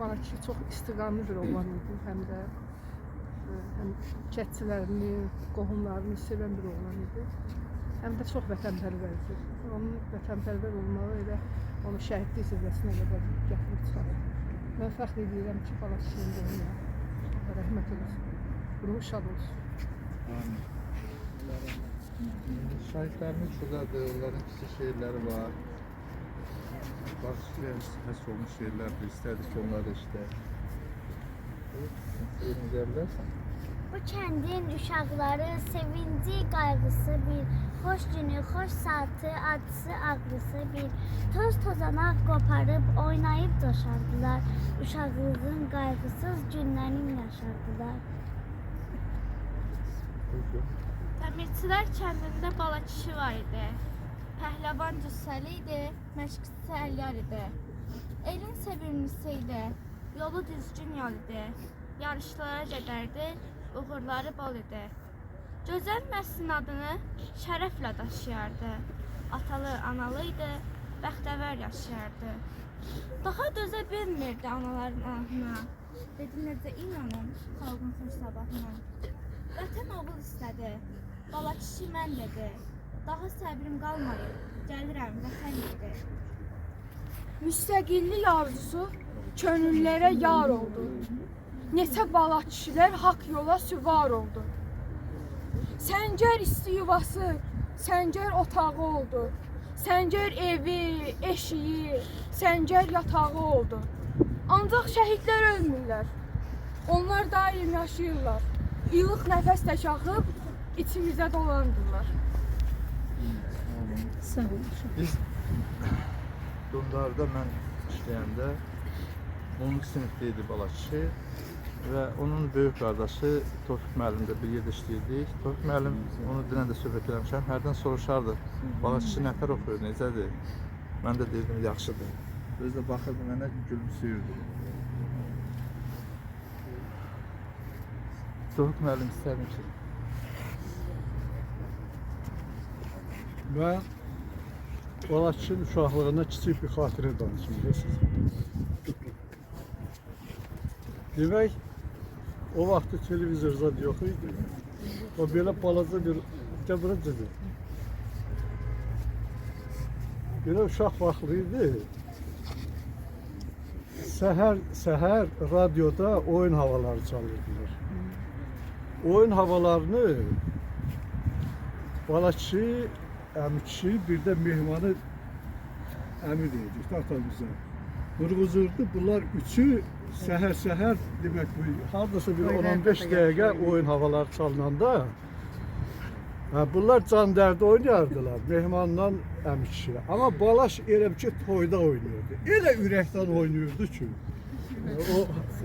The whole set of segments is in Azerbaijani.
bana kişi çox istiqamlı bir oğlan idi. Həm kəndçilərini, qohumlarını sevən bir oğlan idi. Həm də çox vətənpərvərdir. Onun vətənpərvər olmağı elə onu şəhidlik zirvəsinə qədər gətirib çıxarır. Mən fəxr edirəm ki, bala kişinin doğumuna. Allah rəhmət eləsin. Ruhu şad olsun. Amin. Şahitlerimiz şuradadır, onların kısa şehirleri var. Bazı həs olmuş şehirlerdir, isterdik ki onları işte. Bu kəndin uşaqları sevinci, qayğısı bir, xoş günü, xoş saatı, acısı, ağrısı bir, toz tozanaq qoparıb, oynayıb coşardılar. Uşaqlığın qayğısız günlərini yaşardılar. Təmirçilər kəndində bala kişi var idi. Pəhləvan cüssəli idi, məşqçisi əlyar idi. Elin sevimlisi idi, yolu düzgün yol idi. Yarışlara gedərdi, uğurları bol idi. Gözəl nəslin adını şərəflə daşıyardı. Atalı, analı idi, bəxtəvər yaşayardı. Daha dözə bilmirdi anaların ahına. Dedi necə inanın xalqın xoş sabahına. Vətən oğul istədi, bala kişi mən dedi. Daha səbrim qalmayıb, gəlirəm vətən dedi. Müstəqillik arzusu könüllərə yar oldu. Neçə bala kişilər haqq yola süvar oldu. Səncər isti yuvası, səncər otağı oldu. Səncər evi, eşiyi, səncər yatağı oldu. Ancaq şəhidlər ölmürlər. Onlar daim yaşayırlar. İlıq nəfəs tək axıb içimizə dolandırlar. Biz Dundarda mən işləyəndə 10-cu sinifdeydi bala kişi və onun böyük qardaşı Tofiq müəllimdə bir yerdə işləyirdik. Tofiq müəllim onu dinən də söhbət eləmişəm, hərdən soruşardı, bala kişi nətər oxuyur, necədir? Mən də deyirdim, yaxşıdır. Özü də baxırdı mənə, gülümsüyürdü. Tofiq müəllim istərdim ki. Mən bala kişinin uşaqlığına kiçik bir xatirə danışım size. Demək, o vaxtı televizor zad yox idi. O belə balaca bir qəbrəcədir. Belə uşaq vaxtı idi. Səhər radyoda oyun havaları çalırdılar. Oyun havalarını bala kişi, əmi kişi, bir də mehmanı əmi deyildik, tatamıza. Vurğuzurdu, bunlar üçü səhər demək bu, hardasa bir 10-15 dəqiqə oyun havaları çalınanda bunlar can dərdi oynayardılar, mehmanla əmi kişi. Amma balaş elə bir ki, toyda oynayırdı. Elə ürəkdən oynayırdı ki, o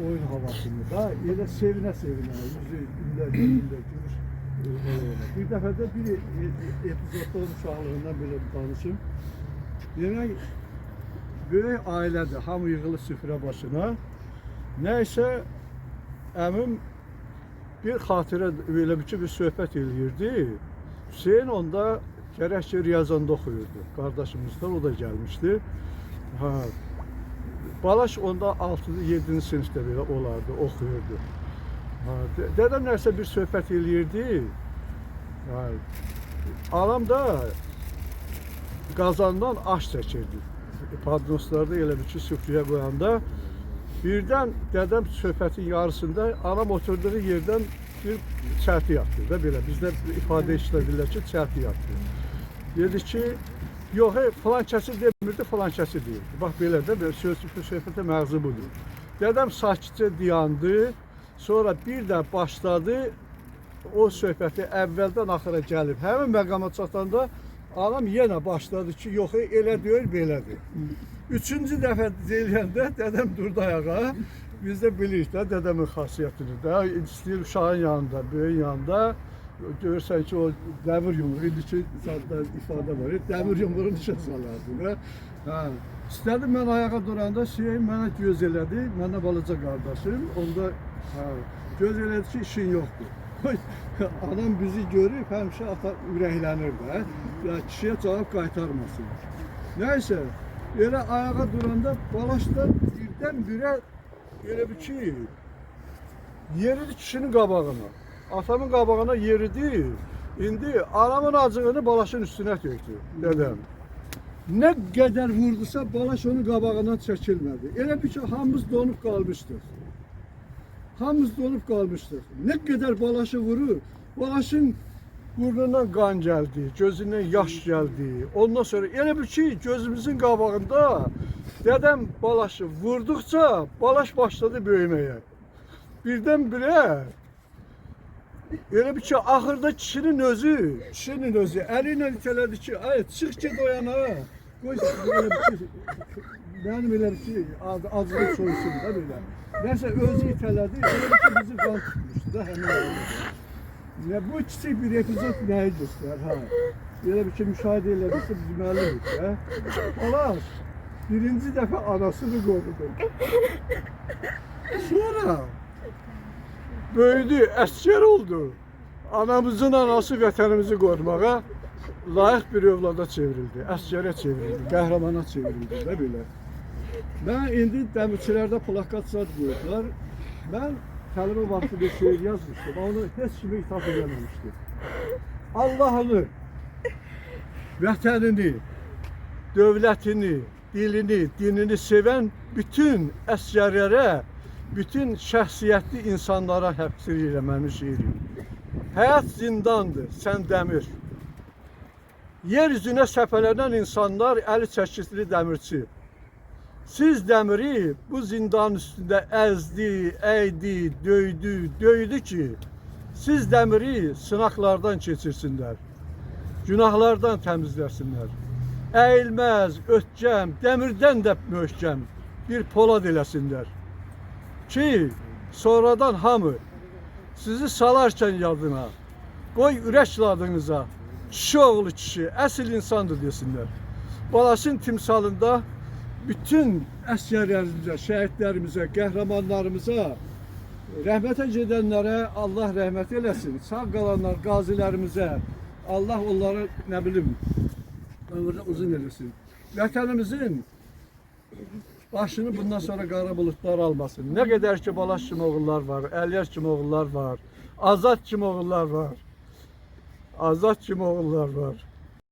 oyun havasını da elə sevinə-sevinə, yüzü ünlər gülür. Bir dəfə də bir epizodda uşaqlığından belə danışım. Demək, böyük ailədir, hamı yığılır süfrə başına. Nəysə, əmim bir xatirə, elə bir ki, bir söhbət eləyirdi. Hüseyin onda gərək ki, Riyazanda oxuyurdu. Qardaşımızdan o da gəlmişdi. Balaş onda 6-7-ci sinifdə belə olardı, oxuyurdu. Dedəm nəsə bir söhbət eləyirdi. Anam da qazandan aş çəkirdi. Padnoslarda elə bir ki, süfrəyə qoyanda birdən dedəm söhbətin yarısında anam oturduğu yerdən bir çərti yaptı da belə. Bizdə ifadə işlədirlər ki, çərti yaptı. Dedi ki, yox, falan kəsi demirdi, falan kəsi deyirdi. Bax belə də söhbətə məğzi budur. Dedəm sakitcə dayandı. Sonra bir də başladı o söhbəti əvvəldən axıra gəlib. Həmin məqama çatanda anam yenə başladı ki, yox, elə deyil, belədir. Üçüncü dəfə deyəndə dədəm durdu ayağa. Biz də bilirik də dədəmin xasiyyətini də. İstəyir uşağın yanında, böyün yanında. Görürsən ki, o dəmir yumruğu, indiki ifadə var, dəmir yumruğunu işə salardı. İstədim mən ayağa duranda Hüseyin mənə göz elədi, mənə balaca qardaşım. Onda göz elədi ki, işin yoxdur. Anam bizi görüb, həmişə ürəklənir də, kişiyə cavab qaytarmasın. Nəysə, elə ayağa duranda balaşda birdən-birə elə bir ki, yeridi kişinin qabağına. Atamın qabağına yeridi. İndi anamın acığını balaşın üstünə tökdü dedəm. Nə qədər vurdusa balaş onun qabağından çəkilmədi. Elə bir ki, hamımız donub qalmışdıq. Hamımız donub qalmışdıq. Nə qədər balaşı vurur, balaşın burnundan qan gəldi, gözündən yaş gəldi. Ondan sonra elə bir ki, gözümüzün qabağında dedəm balaşı vurduqca balaş başladı böyüməyə. Birdən-birə elə bir ki, axırda kişinin özü əli ilə itələdi ki, ay çıx get o yana. Qoy elə bir ki, mənim elə bir ki, acılı soysun da belə. Nəsə özü itələdi, elə bir ki, bizi qan tutmuşdu da həmin. Ya bu kiçik bir epizod nəyi göstərir, ha? Elə bir ki, müşahidə elədirsə deməlidir, hə? Balaş, birinci dəfə anasını qorudu. Sonra böyüdü, əskər oldu. Anamızın anası vətənimizi qorumağa layiq bir övlada çevrildi, əskərə çevrildi, qəhrəmana çevrildi də belə. Mən indi dəmirçilərdə plakat zad qoydular. Mən tələbə vaxtı bir şeir yazmışdım, onu heç kimi ithaf edəməmişdim. Allah'ını, vətənini, dövlətini, dilini, dinini sevən bütün əskərlərə, bütün şəxsiyyətli insanlara həbsir eləmənin şeiri. Həyat zindandır, sən dəmir. Yeryüzünə səpələnən insanlar əli çəkisli dəmirçi. Siz dəmiri bu zindanın üstündə əzdi, əydi, döydü ki, siz dəmiri sınaqlardan keçirsinlər, günahlardan təmizləsinlər. Əyilməz, ötkəm, dəmirdən də möhkəm bir polad eləsinlər. Ki, sonradan hamı sizi salarkən yadına, qoy ürək ladınıza, kişi oğlu kişi, əsl insandır desinlər. Balasın timsalında bütün əskərlərimizə, şəhidlərimizə, qəhrəmanlarımıza, rəhmətə gedənlərə Allah rəhmət eləsin. Sağ qalanlar, qazilərimizə, Allah onları, nə bilim, ömrünü uzun eləsin. Vətənimizin başını bundan sonra qara bulutlar almasın. Nə qədər ki, Balaş kimi oğullar var, Əliyar kimi oğullar var, Azad kimi oğullar var, Azad kimi oğullar var.